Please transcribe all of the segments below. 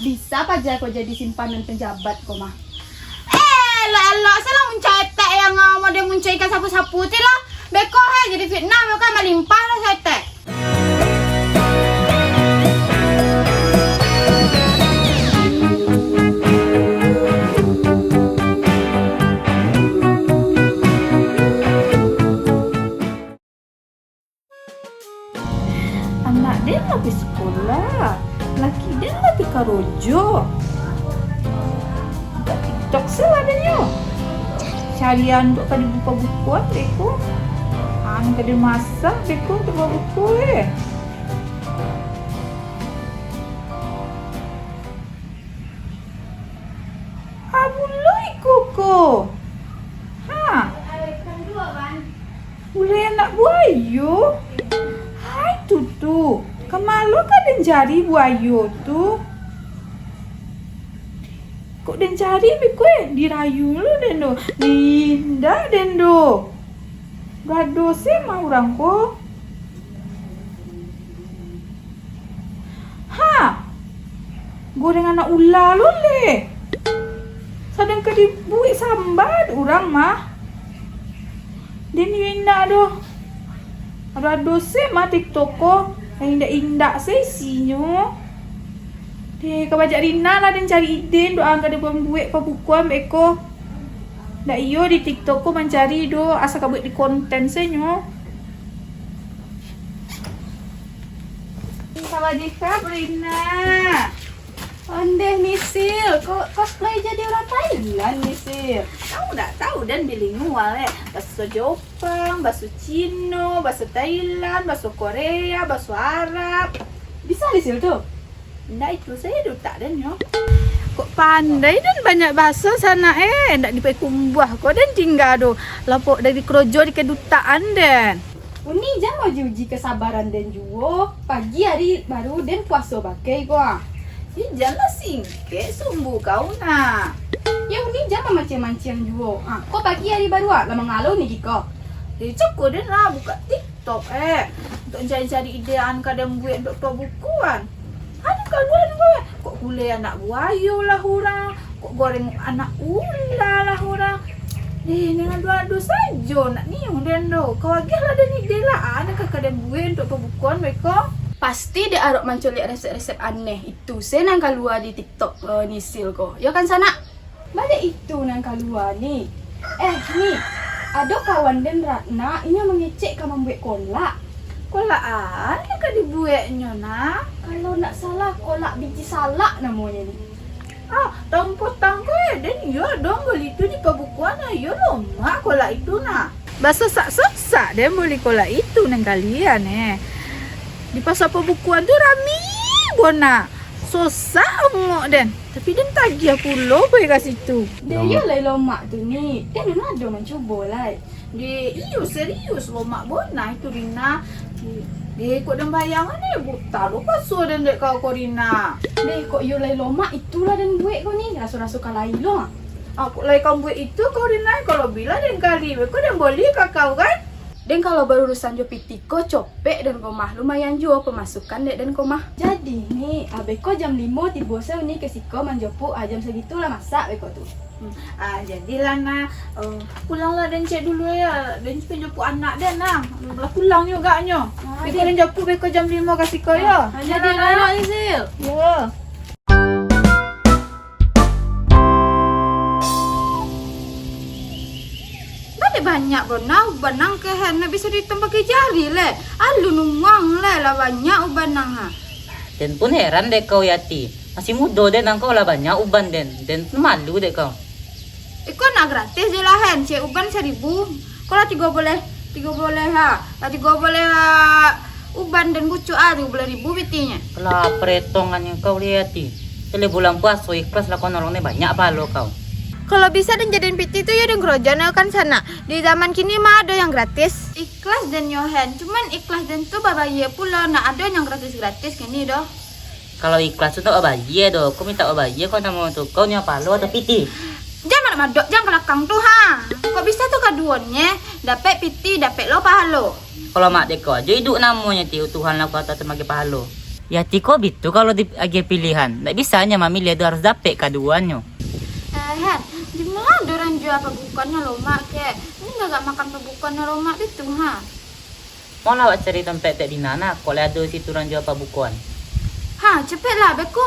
bisa aja kau jadi simpanan penjabat kau mah. Elok salah mencetek yang mau dia mencaikan sapu-sapu ti lah. Beko jadi fitnah beko melimpah lah cetek. Anak dia habis sekolah, laki dia lebih karojo. Buka TikTok seladanya. Carian untuk kadi buka bukuan beko. Kadi masak beko untuk buka buku Abuloi koko. Ha. Boleh anak buayo. Hai tutu. Kemalu kan den jari buayo tu. Kok den cari beko dirayu lu den do. Dinda den do. Gado sih mau orang ko. Ha. Goreng anak ular lu le. Sadang ke dibuik sambat orang mah. Den indah do. Ada dosa mah TikTok ko. Indah-indah sih isinya. Deh, kau baca Rina lah dan cari ide doang kada buang duit pabukuan beko. Dak iyo di TikTok ko mencari do asa kau buat di konten senyo. Sawadikap Rina. Ondeh Nisil, kok cosplay jadi orang Thailand Nisil? Tahu dan bilingual bahasa Jepang, bahasa Cina, bahasa Thailand, bahasa Korea, bahasa Arab. Bisa Nisil tuh? Nggak itu saya duta dan yo. Kok pandai dan banyak bahasa sana ndak dipakai kumbuah kok dan tinggal do. Lapok dari krojo di kedutaan den. Uni jam mau uji kesabaran den juo. Pagi hari baru den puasa pakai kok. Janganlah singke sumbu kau nak. Ya uni jangan macam-macam juo. Kok pagi hari baru lama ngalau nih kiko. Cukup dan lah buka TikTok untuk cari-cari idean kadang buat untuk pembukuan. Ada kaluan gue. Kok gulai anak buayu lah orang. Kok goreng anak ular lah orang. Dengan dua-dua saja nak ni dan do. Kau agak lah dan ide lah. Ada kadang buat untuk pembukuan mereka. Pasti dia arok menculik resep-resep aneh itu. Saya nang keluar di TikTok Nisil ko. Ya kan sana? Balik itu nang keluar ni. Ni ada kawan dan Ratna ini mengecek kamu membuat kolak. Kolak aneh kan dibuatnya nak? Kalau nak salah kolak biji salak namanya ni. Tampot tangko dan ya dong beli itu di pembukuan ya lama kolak itu nak. Bahasa sak-sak dia beli kolak itu nang kalian Di pasar pembukuan tu rami bona. Susah ngok den. Tapi den tagih pulo boleh kat situ. Dia ya lah lomak tu ni. Den ada mencuba lah. Dia iyo serius lomak bona itu Rina. Dia kok dan bayangan buta lu pasal den dek kau Rina. Dia kok iyo lah lomak itulah den buat kau ni. Rasu-rasu kalai lo. Aku lah kau buat itu kau Rina kalau bila den kali kau dan boleh kakau kan? Dan kalau baru urusan jo pitiko copek dan komah lumayan jo pemasukan dek dan komah. Jadi nih abeko jam 5 tiba saya ni ke siko manjopu jam segitulah masak beko tuh. Jadilah nah pulanglah dan cek dulu ya dan penjopu anak dan nah pulang juga nyo. Beko dan jopu beko jam 5 ke siko ya. Jadilah anak Isil. Ya. Banyak banang kehen bisa ditembak ke jari le. Alu nuang le lah banyak ubanang Den pun heran deh kau Yati. Masih muda den angkau lah banyak uban den. Den pun malu deh kau. Iko nak gratis je lah hen. Cek uban 1.000. Kau lah 3 boleh ha. Lah 3 boleh uban dan bucu 13.000 bitinya. Kalau peretongannya kau Yati. Sele bulan puasa ikhlas lah kau nolongnya banyak palo kau. Kalau bisa dan jadiin piti itu ya dan gerojan kan sana. Di zaman kini mah ada yang gratis. Ikhlas dan yohen. Cuman ikhlas dan tuh babaya pula. Nah ada yang gratis-gratis kini doh. Kalau ikhlas itu obaya doh. Kau minta obaya kau nama tuh kau nyapa lo atau piti. Jangan madok, jangan kelakang tuh ha. Kok bisa tuh kaduannya dapat piti, dapat lo pahalo. Kalau mak deko aja hidup namanya tiu Tuhan lah kata temagi pahalo. Yati kok gitu kalau di agi pilihan. Nggak bisanya memilih itu harus dapet keduanya. Hen, gimana orang jual pabukannya lo mak ke? Ini nggak makan pabukannya lo mak itu ha? Mau lawat cari tempat tak di nana, kalau ada situ orang jual pabukuan. Ha, cepet lah beko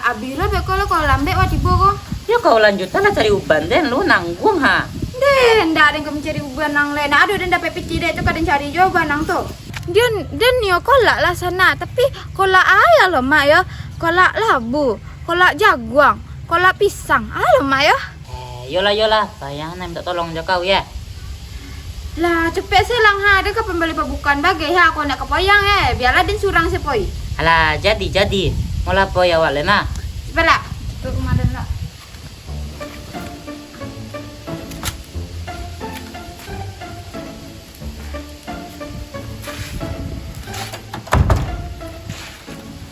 abira beko lo kalau lambe wati bogo. Ya kau lanjutan lah cari uban den lu nanggung ha. Den, dah ada yang mencari uban nang lain. Aduh, dan dapat piti deh tu kadang cari jawaban nang tu. Dan yo kolak lah sana, tapi kolak ayah lo mak ya. Kolak labu, kolak jaguang, kolak pisang. Ayo mak ya. Yolah, sayang minta tolong jo kau ya. Lah, cepet selang ha, ada ke pembeli pabukan bagai ha, aku nak kepoyang biarlah den surang sepoi. Alah, jadi. Mau lapo ya wak lena. Cepet lah, tu rumah den lah.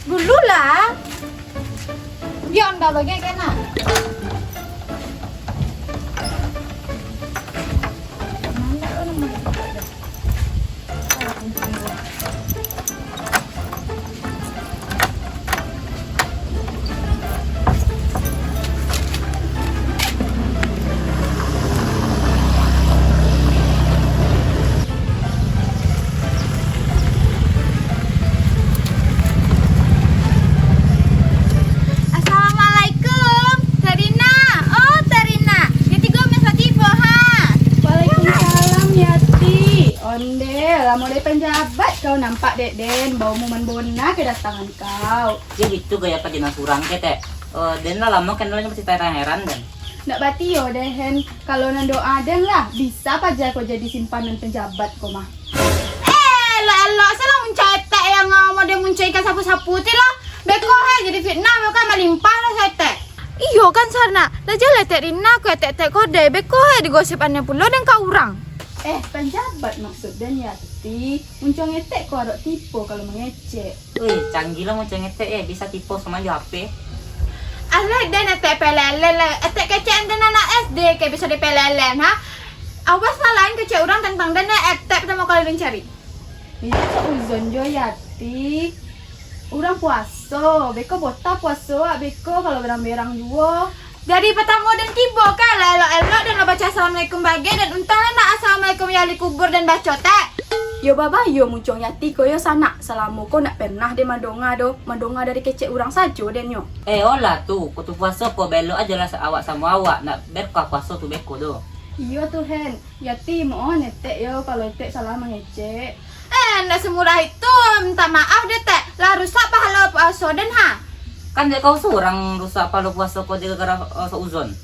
Dulu lah. Biar anda bagai kena. Assalamualaikum, Terina. Oh, Terina. Yati gue mes Latifah ha. Waalaikumsalam Yati. Onde, lah mulai penjabat kau nampak dek Den, bawa momen bona kedatangan kau. Ya gitu gaya apa dina surang ke teh. Den lah lama kenalnya masih heran dan. Nak bati yo dehen, kalau nan doa Den lah, bisa aja kau jadi simpanan penjabat kau mah. Lah, salah mencetak yang mau dia mencaikan sapu-sapu ti lah. Beko jadi fitnah beko melimpah lah cetak. Iyo kan sarna, lah jale Terina ku tek kode beko digosipannya pula dan kau orang. Penjabat maksud Den Yati. Muncung ngetek kau ada tipu kalau mengecek. Wih, canggih lah mau cengetek bisa tipu sama di HP. Alah dan etek pelelen lah, etek kecek dan anak SD kayak bisa dipelelen ha. Awas salahin kecek orang tentang dan etek sama kalian cari. Ini seuzon jo Yati. Orang puasa, beko bota puasa, beko kalau berang-berang juga. Dari petang dan tiba kan elok-elok dan lo baca assalamualaikum bagai dan untungnya nak assalamualaikum ya li kubur dan baca tek. Yo baba yo muncung Yati koyo sana. Salamu ko nak pernah de mandonga dari kecek orang saja Den yo. Olah tuh, kutu puasa kok belok aja lah awak sama awak. Nak berkah puasa tuh beko tuh. Iya tuh Hen, Yati mau netek yo kalau netek salah mengecek. Ndak semurah itu, minta maaf deh teh. Lah rusak pahala puasa dan ha. Kan dia kau seorang rusak palu puasa kok dia gara seuzon.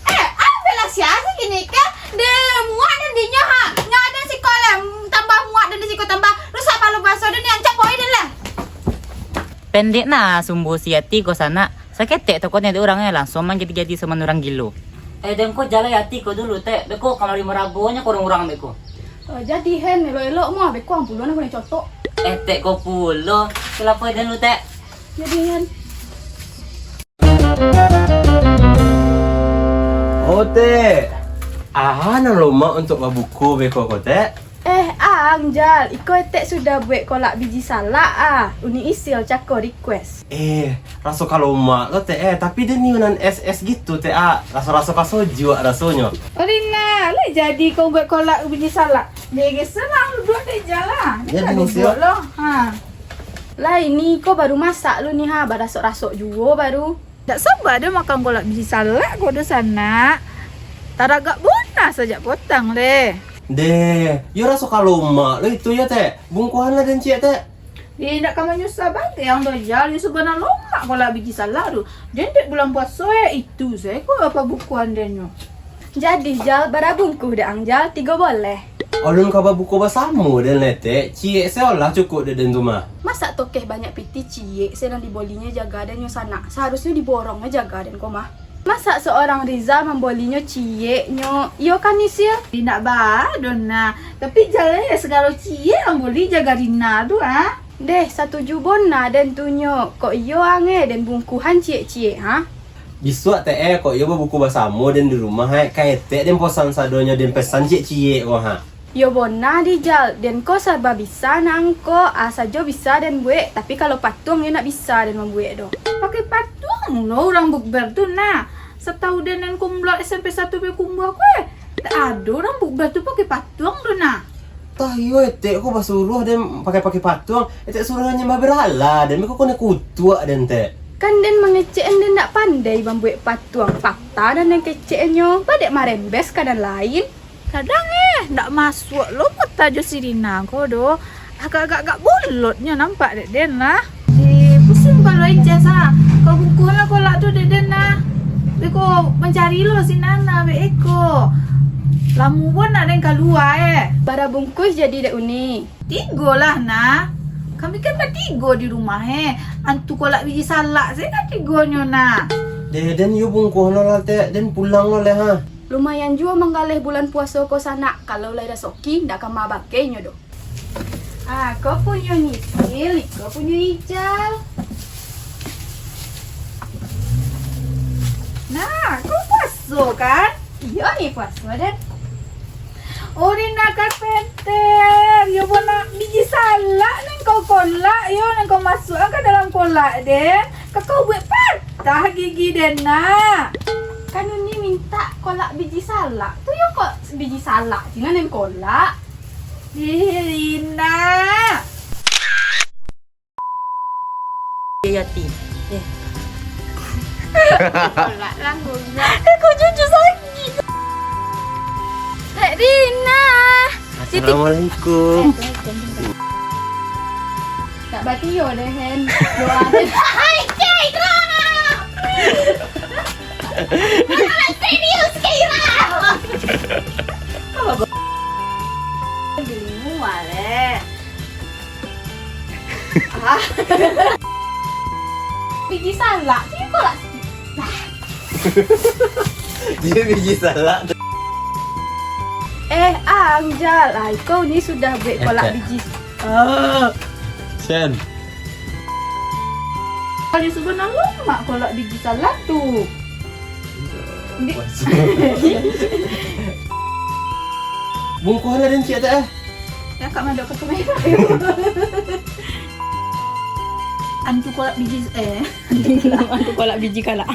Bela siasa gini kan? Dia muat dan dinya ha. Nggak ada si kolem tambah muat dan si tambah rusak pahala puasa dan yang capoi dan lah. Pendek nah sumbu siati kau sana. Saketek takutnya dia orangnya langsung jadi sama orang gilo. Dan kau jalan Yati kau dulu teh. Beko kalau 5.000 orang beko. Jadi Hen, elok-elok mah beko ampuluan aku nih cotok. Tek kau pulo. Kenapa dan lu teh? Jadi Hen. Oh teh, nang loma untuk buku beko kau teh. Angjal, iko etek sudah buat kolak biji salak Uni isil cako request. Rasa kalau mak lo teh tapi dia ni nan SS gitu teh rasa kasoju rasanya. Orina, lah jadi kau buat kolak biji salak. Dia geserang lu dua deh jalan. Ya, Kan Denise, buat lo. Lah ini kau baru masak lu nih barasok-rasok juga baru. Tak sabar dia makan kolak biji salak kau di sana. Taragak bonus saja potang deh. Yo rasa kalau mak lo itu ya teh, bungkuan lah dan cik teh. Dia nak kamu nyusah bagai yang dojal, you sebenarnya lomak kolak biji salak tu. Dan dek bulan puasa itu saya kau apa bukuan denyo. Jadi jal barabungku dah angjal 3 boleh. Alun kau buku bersama dan teh, cik saya lah cukup dan tu mah. Masa tokeh banyak piti cie, sedang dibolinya jaga dan sana. Seharusnya diborongnya jaga dan koma. Masa seorang Rizal membolinya cie nyo, iyo kan Nisil? Tidak badon nah. Tapi jalan segala cie yang boleh jaga Rina tu Deh, 1 jubon dan tunyo. Kok iyo ange dan bungkuhan cie ha? Bisua teh kok yo buku bersama dan di rumah kait teh dan posan sadonya dan pesan cik kau Yo bona dijal, dan ko serba bisa nangko, saja bisa dan buat. Tapi kalau patung ya nak bisa dan membuat do. Pakai patung no orang bukber tu nah. Setahu dan kumbla SMP 1 be kumbla ko tak ada orang bukber tu pakai patung tu nah. Tah yo ete ko basuruh dan pakai patung. Ete suruhnya mah berhala dan ko kena kutua dan te. Kan den mengecek dan tak pandai membuat patung fakta dan yang keceknya badek marembes kanan lain. Kadang ndak masuk lo mata jo sirina ko do. Agak-agak bolotnya nampak dek den lah. Pusing kalau ijazah. Kau buku lah kolak tu dek den lah. Beko mencari lo si Nana be eko. Lamu pun ada yang keluar Bara bungkus jadi dek uni. 3 lah nah. Kami kan bertiga di rumah Antu kolak biji salak saya kan 3-nya nah. Den yo bungkuh no lah te den pulang no le ha. Lumayan juga menggalih bulan puasa ko sana. Kalau lai soki ndak akan mabakainya do. Kau punya nisil, kau punya hijau. Nah, kau puasa kan? Iya nih puasa dan. Oh, Rina Carpenter, yo bona biji salak neng kau kolak, yo neng kau masuk ke dalam kolak den. Kau buat patah gigi den nah. Kan ini minta kolak biji salak. Tuh yo kok biji salak, cina neng kolak. Rina. Yati. Kolak lah guna. Kau jujur lagi. Rina. Assalamualaikum. Tak bati yo deh hen. Doa deh. Hai, Kira. Serius Kira. Bingung wale. Biji salak, sih kolak. Dia biji salak. Angjal, kau ni sudah buat kolak biji. Sen. Kali sebenarnya mak kolak biji salak tu. Bungkuh lah dan cik tak Ya kak mandok ke kamera. Antu kolak biji Antu kolak biji kalak.